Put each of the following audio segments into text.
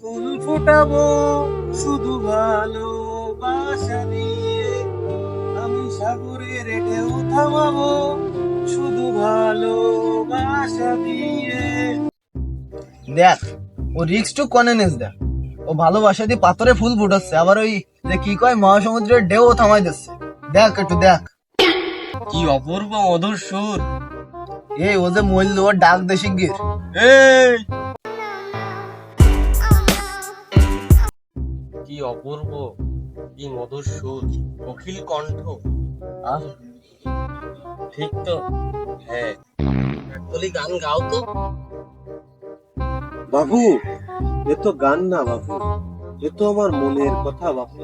ফুল ফোটাবো শুধু ভালোবাসা দিয়ে, আমি সাগরের ঢেউ থামাবো শুধু ভালোবাসা দিয়ে। দেখ, ও রিক্স টু কনে নিস। দেখ, ও ভালোবাসা দিয়ে পাথরে ফুল ফুটাচ্ছে, আবার ওই যে কি কয় মহাসমুদ্রের ঢেউ থামাই দিচ্ছে। দেখ একটু দেখ। কি অপূর্ব মধুর সুর। এই ও যে মূল্য, ওর ডাক দে শিগগির। এই কি অপূর্ব, কি মধুর সুর, কোকিল কণ্ঠ। আহ, ঠিক তো? হ্যাঁ, বলি গান গাও তো। বাবু, এ তো গান না বাবু, এ তো আমার মনের কথা বাবু।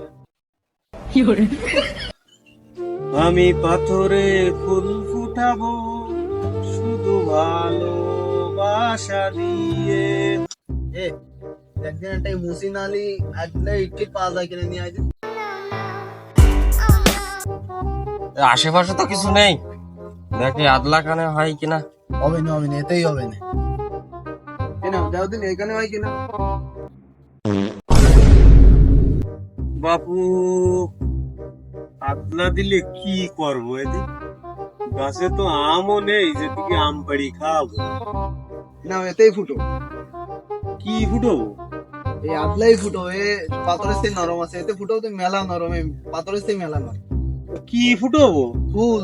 আমি পাথরে ফুল ফুটাবো শুধু ভালোবাসা দিয়ে। একদিন একটা মুসিন আলী একদিন ইটকিট পাওয়া যায় কিনে নিয়ে আইদিন। আশেপাশে তো কিছু নেই, দেখি আদলা কানে হয় কিনা। হবে না, হবে না, এতেই হবে না। যাও দিন এখানে হয় কিনা। বাপু, আদলা দিলে কি করবো? এদিক গাছে তো আমও নেই যে তুই আম পাড়ি খাওয়াবো। না, এতেই ফুটো। কি ফুটাবো? এই আদলাই ফুটো, এ পাথরের সেই নরম আছে, এতে ফুটো তো মেলা নরম, পাথরের সেই মেলা নরম। কি ফুটাবো? ফুল